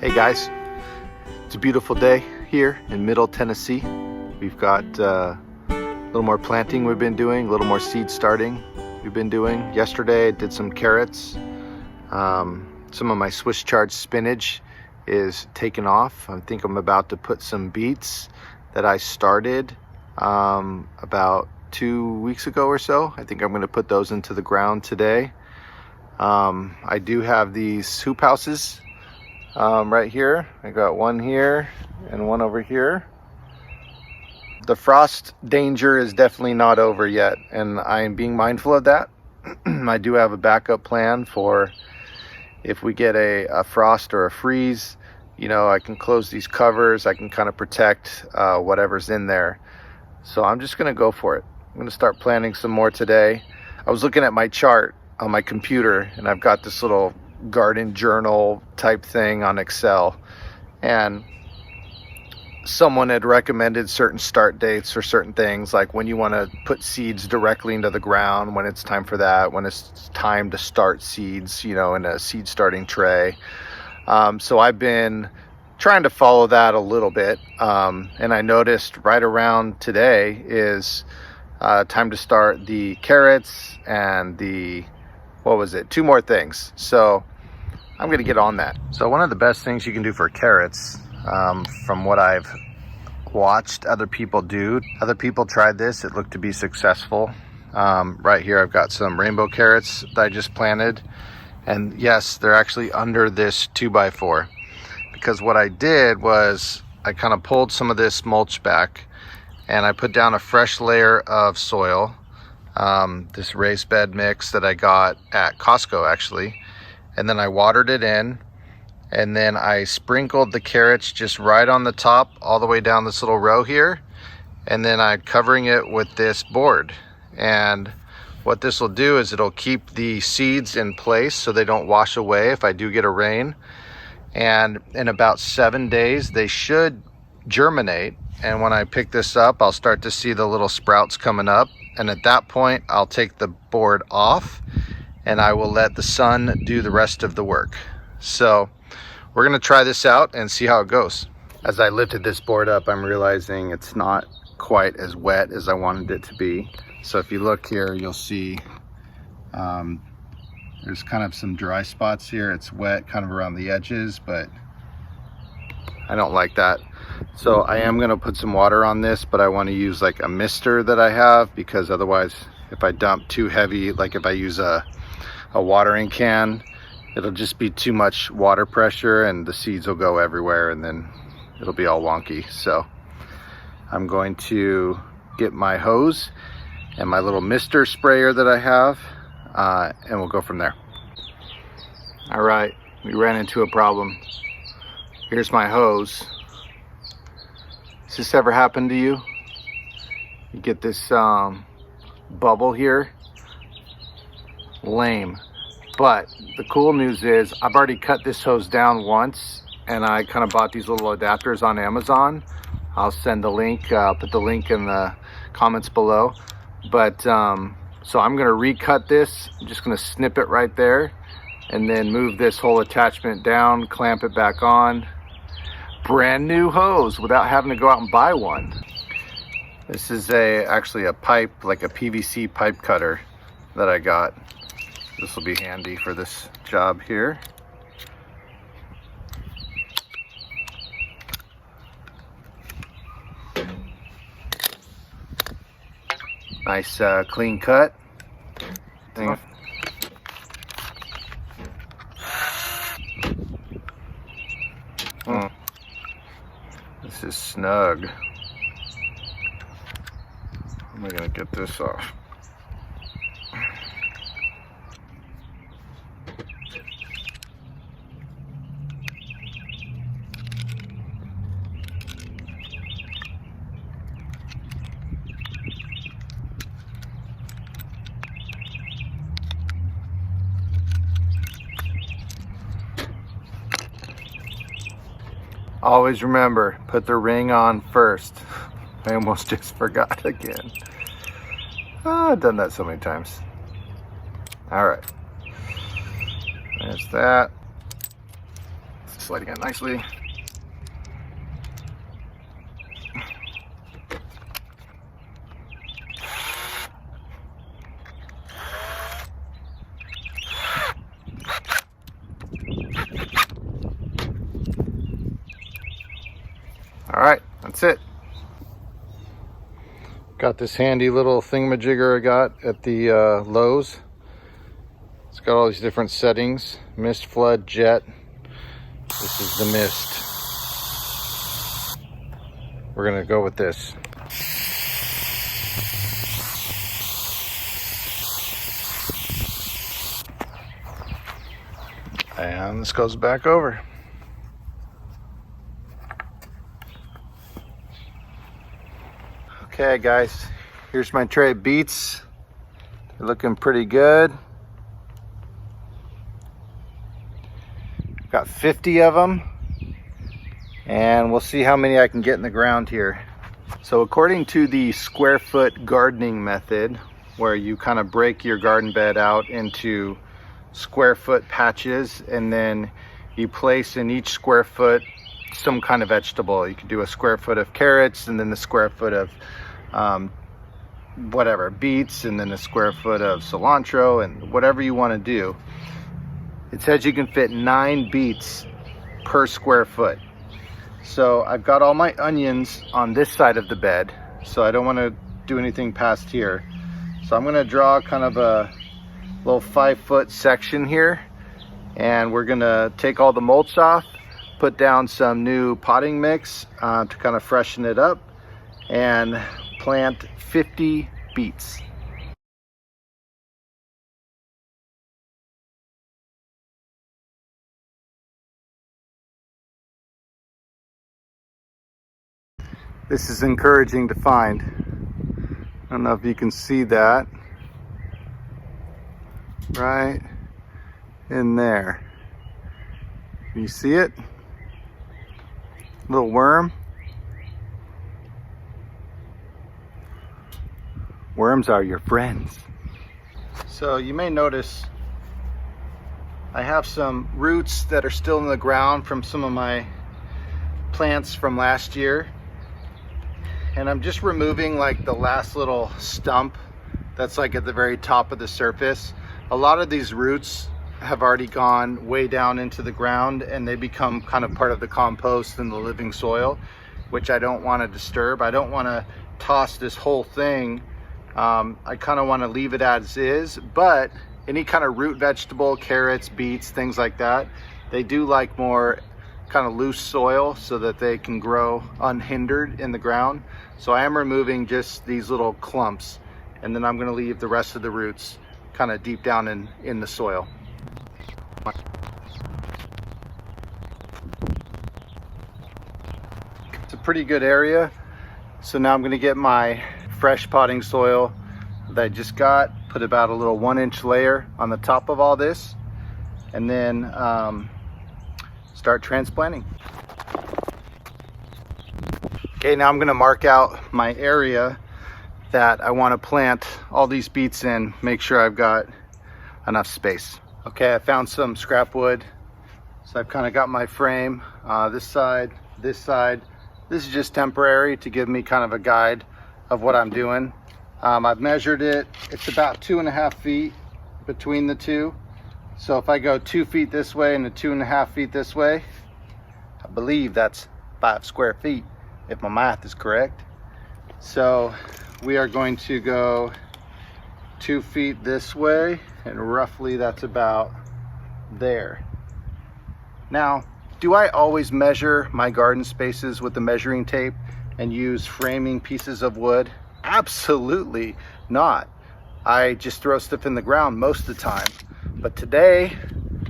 Hey guys, it's a beautiful day here in Middle Tennessee. We've got a little more planting we've been doing, a little more seed starting we've been doing. Yesterday I did some carrots. Some of my Swiss chard spinach is taken off. I think I'm about to put some beets that I started about 2 weeks ago or so. I think I'm going to put those into the ground today. I do have these hoop houses right here. I got one here and one over here. The frost danger is definitely not over yet, and I am being mindful of that. I do have a backup plan for if we get a frost or a freeze. You know, I can close these covers. I can kind of protect whatever's in there. So I'm just going to go for it. I'm going to start planting some more today. I was looking at my chart on my computer, and I've got this little garden journal type thing on Excel, and someone had recommended certain start dates for certain things, like when you want to put seeds directly into the ground, when it's time for that, when it's time to start seeds, you know, in a seed starting tray. So I've been trying to follow that a little bit, and I noticed right around today is time to start the carrots and the, what was it, 2 more things. So I'm going to get on that. So one of the best things you can do for carrots, from what I've watched other people do, other people tried this, it looked to be successful. Right here I've got some rainbow carrots that I just planted, and yes, they're actually under this 2x4, because what I did was I kind of pulled some of this mulch back and I put down a fresh layer of soil, this raised bed mix that I got at Costco actually, and then I watered it in, and then I sprinkled the carrots just right on the top all the way down this little row here, and then I'm covering it with this board. And what this will do is it'll keep the seeds in place so they don't wash away if I do get a rain, and in about 7 days they should germinate. And when I pick this up, I'll start to see the little sprouts coming up, and at that point I'll take the board off and I will let the sun do the rest of the work. So we're gonna try this out and see how it goes. As I lifted this board up, I'm realizing it's not quite as wet as I wanted it to be. So if you look here, you'll see there's kind of some dry spots here. It's wet kind of around the edges, but I don't like that. So I am gonna put some water on this, but I wanna use like a mister that I have, because otherwise if I dump too heavy, like if I use a watering can, it'll just be too much water pressure and the seeds will go everywhere and then it'll be all wonky. So I'm going to get my hose and my little mister sprayer that I have, and we'll go from there. All right, we ran into a problem. Here's my hose. Has this ever happened to you? You get this bubble here. Lame. But the cool news is I've already cut this hose down once, and I kind of bought these little adapters on Amazon. I'll send the link, put the link in the comments below. But so I'm going to recut this. I'm just going to snip it right there and then move this whole attachment down, clamp it back on. Brand new hose without having to go out and buy one. This is actually a pipe, like a PVC pipe cutter that I got. This will be handy for this job here. Nice clean cut. This is snug. How am I gonna get this off? Always remember, put the ring on first. I almost just forgot again. Oh, I've done that so many times. All right. There's that. sliding in nicely. All right, that's it. Got this handy little thingamajigger I got at the Lowe's. It's got all these different settings: mist, flood, jet. This is the mist. We're gonna go with this. And this goes back over. Okay guys, here's my tray of beets. They're looking pretty good. Got 50 of them, and we'll see how many I can get in the ground here. So according to the square foot gardening method, where you kind of break your garden bed out into square foot patches, and then you place in each square foot some kind of vegetable. You can do a square foot of carrots, and then the square foot of whatever, beets, and then a square foot of cilantro, and whatever you want to do. It says you can fit 9 beets per square foot. So I've got all my onions on this side of the bed, so I don't want to do anything past here. So I'm going to draw kind of a little 5-foot section here, and we're going to take all the mulch off, put down some new potting mix to kind of freshen it up, and plant 50 beets. This is encouraging to find. I don't know if you can see that. Right in there. Can you see it? Little worm. Worms are your friends. So you may notice I have some roots that are still in the ground from some of my plants from last year. And I'm just removing like the last little stump that's like at the very top of the surface. A lot of these roots have already gone way down into the ground, and they become kind of part of the compost and the living soil, which I don't want to disturb. I don't want to toss this whole thing. I kind of want to leave it as is, but any kind of root vegetable, carrots, beets, things like that, they do like more kind of loose soil so that they can grow unhindered in the ground. So I am removing just these little clumps, and then I'm going to leave the rest of the roots kind of deep down in the soil. It's a pretty good area. So now I'm going to get my fresh potting soil that I just got, put about a little 1-inch layer on the top of all this, and then start transplanting. Okay, now I'm going to mark out my area that I want to plant all these beets in, make sure I've got enough space. Okay, I found some scrap wood, so I've kind of got my frame, this side, this side. This is just temporary to give me kind of a guide of what I'm doing. I've measured it. It's about 2.5 feet between the two. So if I go 2 feet this way and 2.5 feet this way, I believe that's 5 square feet, if my math is correct. So we are going to go 2 feet this way, and roughly that's about there. Now, do I always measure my garden spaces with the measuring tape and use framing pieces of wood? Absolutely not. I just throw stuff in the ground most of the time. But today,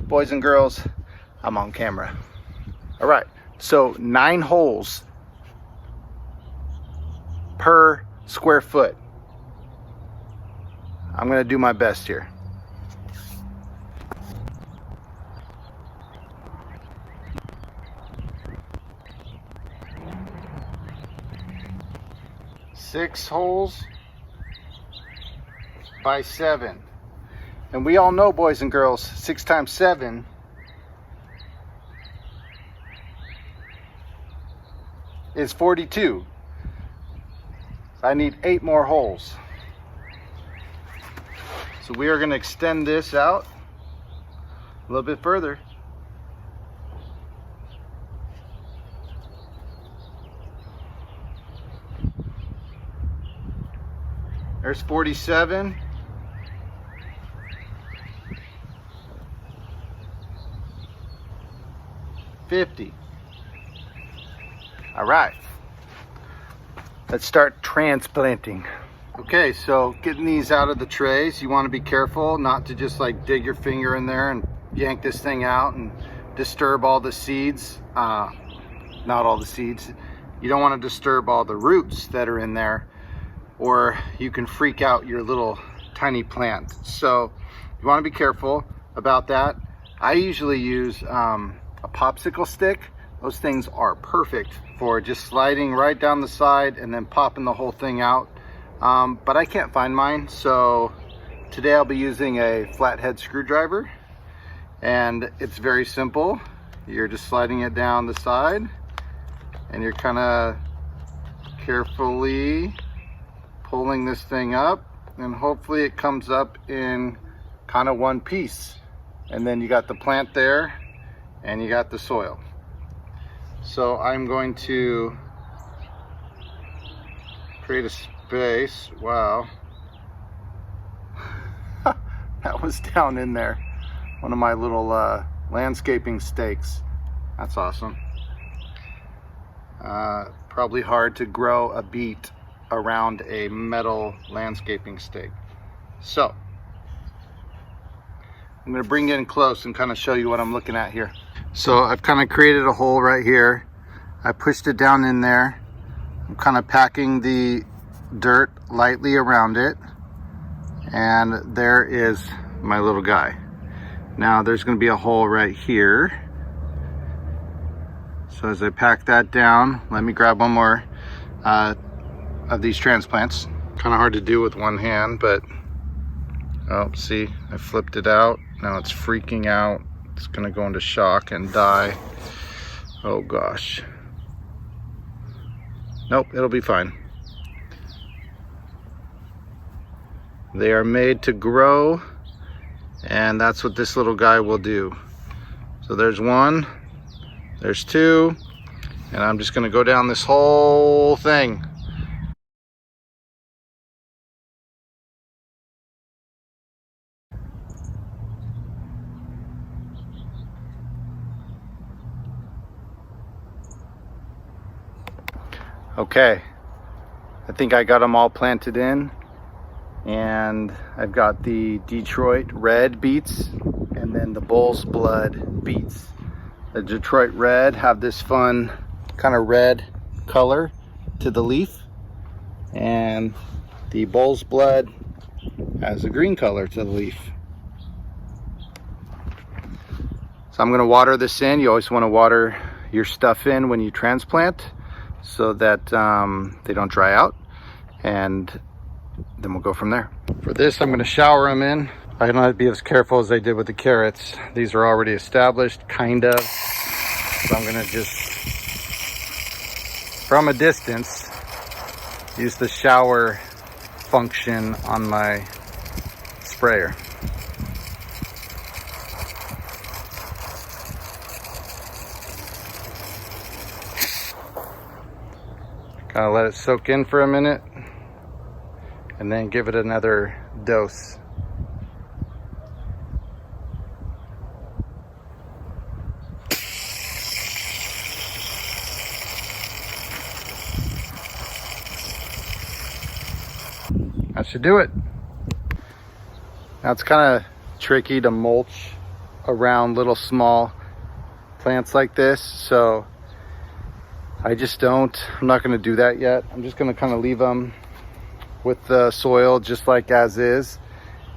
boys and girls, I'm on camera. All right, so 9 holes per square foot. I'm gonna do my best here. Six holes by 7. And we all know, boys and girls, 6 times 7 is 42. So I need 8 more holes. So we are going to extend this out a little bit further. There's 47. 50. All right. Let's start transplanting. Okay, so getting these out of the trays, you want to be careful not to just like dig your finger in there and yank this thing out and disturb all the seeds. Not all the seeds. You don't want to disturb all the roots that are in there, or you can freak out your little tiny plant. So you want to be careful about that. I usually use a popsicle stick. Those things are perfect for just sliding right down the side and then popping the whole thing out. But I can't find mine, so today I'll be using a flathead screwdriver, and it's very simple. You're just sliding it down the side and you're kind of carefully pulling this thing up, and hopefully it comes up in kind of one piece. And then you got the plant there and you got the soil. So I'm going to create a space. Wow. That was down in there. One of my little landscaping stakes. That's awesome. Probably hard to grow a beet around a metal landscaping stake. So I'm going to bring it in close and kind of show you what I'm looking at here. So I've kind of created a hole right here. I pushed it down in there. I'm kind of packing the dirt lightly around it, and there is my little guy. Now there's going to be a hole right here. So as I pack that down, let me grab one more of these transplants. Kind of hard to do with one hand, but oh, see, I flipped it out. Now it's freaking out. It's gonna go into shock and die. Oh gosh. Nope, it'll be fine. They are made to grow, and that's what this little guy will do. So there's one, there's two, and I'm just gonna go down this whole thing. Okay, I think I got them all planted in, and I've got the Detroit red beets and then the bull's blood beets. The Detroit red have this fun kind of red color to the leaf, and the bull's blood has a green color to the leaf. So I'm going to water this in. You always want to water your stuff in when you transplant, so that they don't dry out, and then we'll go from there. For this, I'm going to shower them in. I don't have to be as careful as I did with the carrots. These are already established, kind of. So I'm going to just, from a distance, use the shower function on my sprayer. Kind of let it soak in for a minute, and then give it another dose. That should do it. Now it's kind of tricky to mulch around little small plants like this, so I'm not going to do that yet. I'm just going to kind of leave them with the soil just like as is.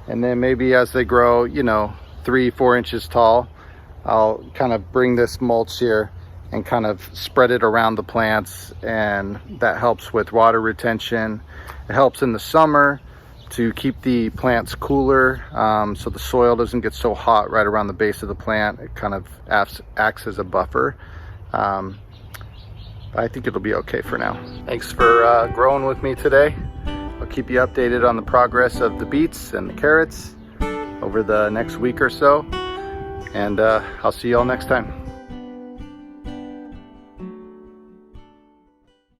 And then maybe as they grow, 3-4 inches tall, I'll kind of bring this mulch here and kind of spread it around the plants. And that helps with water retention. It helps in the summer to keep the plants cooler, so the soil doesn't get so hot right around the base of the plant. It kind of acts as a buffer. I think it'll be okay for now. Thanks for growing with me today. I'll keep you updated on the progress of the beets and the carrots over the next week or so. And I'll see you all next time.